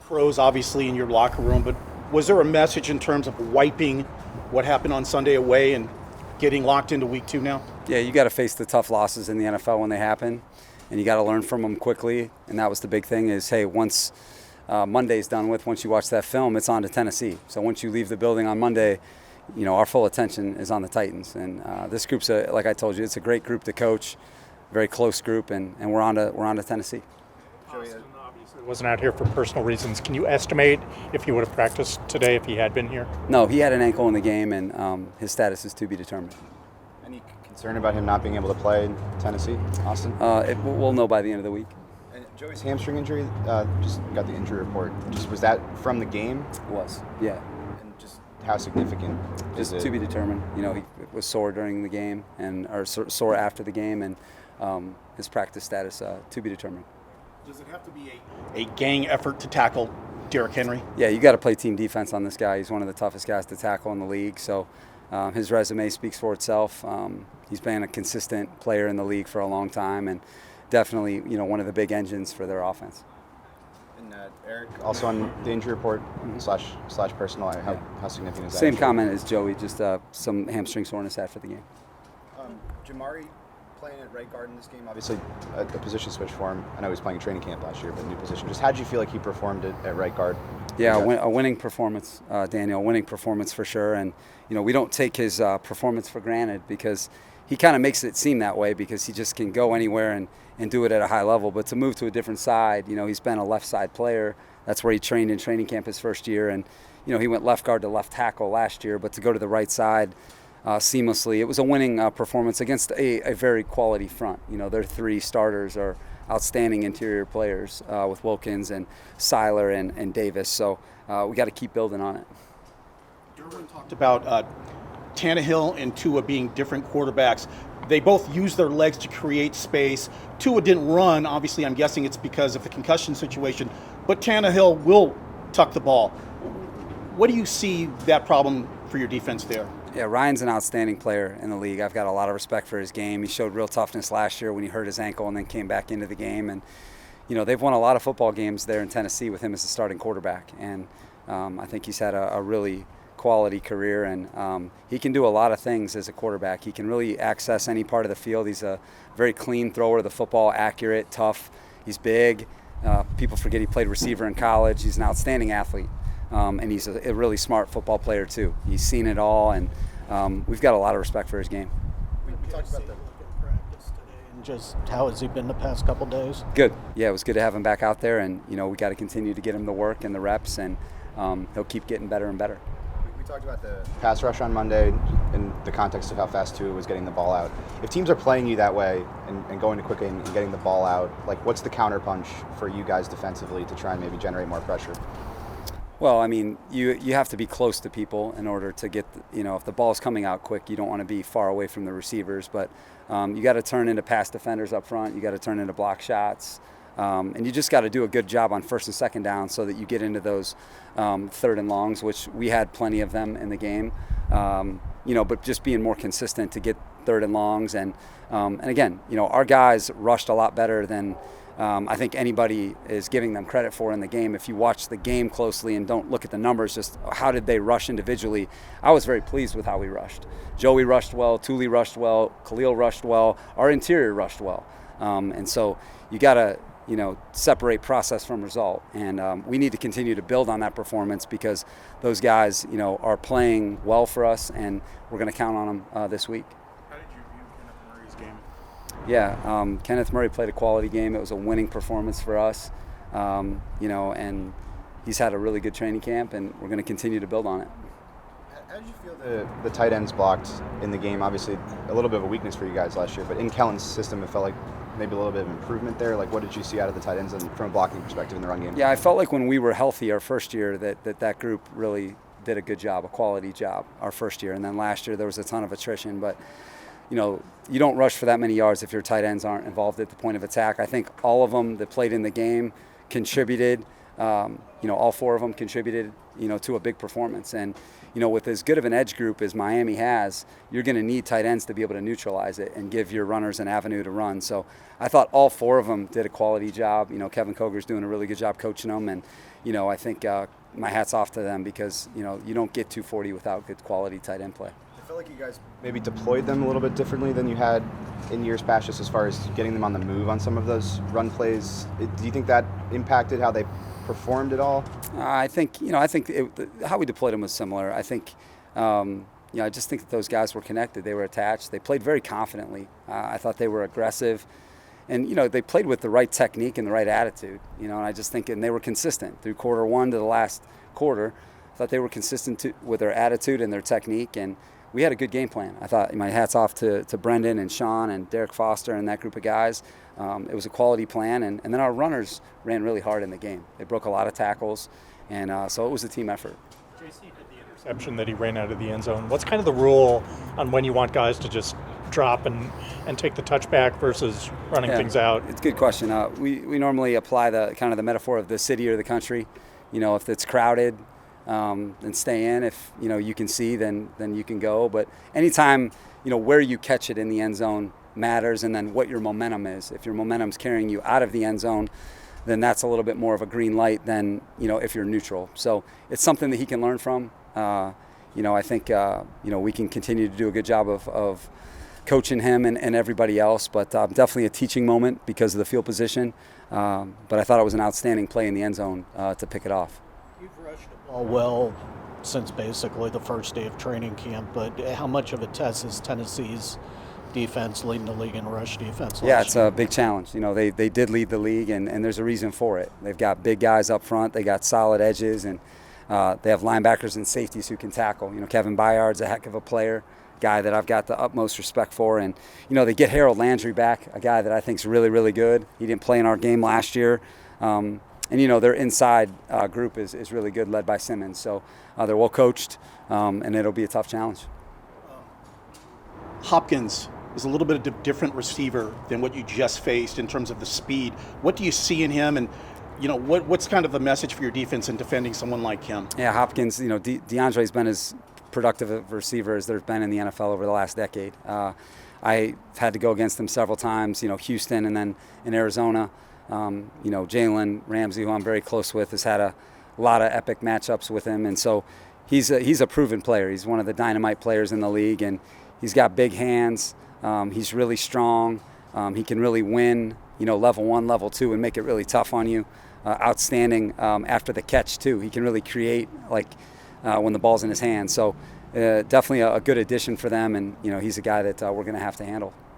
pros, obviously, in your locker room, but was there a message in terms of wiping what happened on Sunday away and getting locked into week 2 now? Yeah, you got to face the tough losses in the NFL when they happen, and you got to learn from them quickly. And that was the big thing is, hey, once Monday's done with, once you watch that film, it's on to Tennessee. So once you leave the building on Monday, our full attention is on the Titans. And this group's, like I told you, it's a great group to coach, very close group, and we're on to Tennessee. Austin obviously wasn't out here for personal reasons. Can you estimate if he would have practiced today if he had been here? No, he had an ankle in the game, and his status is to be determined. Any concern about him not being able to play in Tennessee, Austin? We'll know by the end of the week. And Joey's hamstring injury, just got the injury report. Was that from the game? It was, yeah. And just how significant is it? To be determined. He was sore during the game or sore after the game, and his practice status to be determined. Does it have to be a gang effort to tackle Derrick Henry? Yeah, you got to play team defense on this guy. He's one of the toughest guys to tackle in the league. So his resume speaks for itself. He's been a consistent player in the league for a long time, and definitely one of the big engines for their offense. And Eric, also on the injury report slash personal, how significant is that? Same comment as Joey, just some hamstring soreness after the game. Jamari playing at right guard in this game, obviously a position switch for him. I know he was playing training camp last year, but new position. Just how did you feel like he performed at right guard? Yeah, a winning performance, Daniel, a winning performance for sure. And, we don't take his performance for granted because he kind of makes it seem that way because he just can go anywhere and do it at a high level. But to move to a different side, he's been a left side player. That's where he trained in training camp his first year. And, he went left guard to left tackle last year, but to go to the right side seamlessly, it was a winning performance against a very quality front. Their 3 starters are outstanding interior players with Wilkins and Seiler and Davis. So we got to keep building on it. Derwin talked about Tannehill and Tua being different quarterbacks. They both use their legs to create space. Tua didn't run. Obviously, I'm guessing it's because of the concussion situation. But Tannehill will tuck the ball. What do you see that problem for your defense there? Yeah, Ryan's an outstanding player in the league. I've got a lot of respect for his game. He showed real toughness last year when he hurt his ankle and then came back into the game. And, they've won a lot of football games there in Tennessee with him as the starting quarterback. And I think he's had a really quality career, and he can do a lot of things as a quarterback. He can really access any part of the field. He's a very clean thrower of the football, accurate, tough. He's big. People forget he played receiver in college. He's an outstanding athlete. And he's a really smart football player too. He's seen it all, and we've got a lot of respect for his game. We talked about practice today, and just how has he been the past couple days? Good. Yeah, it was good to have him back out there, and we got to continue to get him the work and the reps, and he'll keep getting better and better. We talked about the pass rush on Monday in the context of how fast Tua was getting the ball out. If teams are playing you that way and going to quickly and getting the ball out, what's the counterpunch for you guys defensively to try and maybe generate more pressure? Well, I mean, you have to be close to people in order to get, if the ball's coming out quick, you don't want to be far away from the receivers. But you got to turn into pass defenders up front. You got to turn into block shots. And you just got to do a good job on first and second down so that you get into those third and longs, which we had plenty of them in the game. But just being more consistent to get third and longs. And again, our guys rushed a lot better than I think anybody is giving them credit for in the game. If you watch the game closely and don't look at the numbers, just how did they rush individually, I was very pleased with how we rushed. Joey rushed well, Thule rushed well, Khalil rushed well, our interior rushed well. And so you got to, separate process from result. And we need to continue to build on that performance because those guys, are playing well for us, and we're going to count on them this week. How did you view Kenneth Murray's game? Yeah, Kenneth Murray played a quality game. It was a winning performance for us, and he's had a really good training camp, and we're going to continue to build on it. How did you feel the tight ends blocked in the game? Obviously, a little bit of a weakness for you guys last year, but in Kellen's system, it felt like maybe a little bit of improvement there. What did you see out of the tight ends from a blocking perspective in the run game? Yeah, I felt like when we were healthy our first year that group really did a good job, a quality job our first year, and then last year there was a ton of attrition, but you don't rush for that many yards if your tight ends aren't involved at the point of attack. I think all of them that played in the game contributed. all four of them contributed, to a big performance. And, with as good of an edge group as Miami has, you're going to need tight ends to be able to neutralize it and give your runners an avenue to run. So I thought all four of them did a quality job. Kevin Koger's doing a really good job coaching them. And, I think my hat's off to them because, you don't get 240 without good quality tight end play. I feel like you guys maybe deployed them a little bit differently than you had in years past, just as far as getting them on the move on some of those run plays. Do you think that impacted how they performed at all? I think how we deployed them was similar. I think, I just think that those guys were connected. They were attached. They played very confidently. I thought they were aggressive, and they played with the right technique and the right attitude. And I just think, and they were consistent through quarter one to the last quarter. I thought they were consistent with their attitude and their technique, and we had a good game plan. I thought my hat's off to Brendan and Sean and Derek Foster and that group of guys. It was a quality plan, and then our runners ran really hard in the game. They broke a lot of tackles, and so it was a team effort. JC did the interception that he ran out of the end zone. What's kind of the rule on when you want guys to just drop and take the touchback versus running things out? It's a good question. We normally apply the kind of the metaphor of the city or the country. If it's crowded, then stay in. If you can see, then you can go. But anytime where you catch it in the end zone matters, and then what your momentum is. If your momentum's carrying you out of the end zone, then that's a little bit more of a green light than if you're neutral. So it's something that he can learn from. I think we can continue to do a good job of coaching him and everybody else. But definitely a teaching moment because of the field position. But I thought it was an outstanding play in the end zone to pick it off. You've rushed the ball well since basically the first day of training camp, but how much of a test is Tennessee's defense leading the league in rush defense? Yeah, it's a big challenge. They did lead the league, and there's a reason for it. They've got big guys up front. They got solid edges, and they have linebackers and safeties who can tackle. Kevin Byard's a heck of a player, guy that I've got the utmost respect for. And, they get Harold Landry back, a guy that I think is really, really good. He didn't play in our game last year. And, their inside group is really good, led by Simmons. So they're well coached, and it'll be a tough challenge. Hopkins is a little bit of a different receiver than what you just faced in terms of the speed. What do you see in him, and what's kind of the message for your defense in defending someone like him? Yeah, Hopkins, DeAndre's been as productive a receiver as there's been in the NFL over the last decade. I've had to go against him several times, Houston and then in Arizona. Jalen Ramsey, who I'm very close with, has had a lot of epic matchups with him, and so he's a proven player. He's one of the dynamite players in the league, and he's got big hands. He's really strong. He can really win, level 1, level 2, and make it really tough on you. Outstanding after the catch, too. He can really create, when the ball's in his hand. So definitely a good addition for them, and, he's a guy that we're going to have to handle.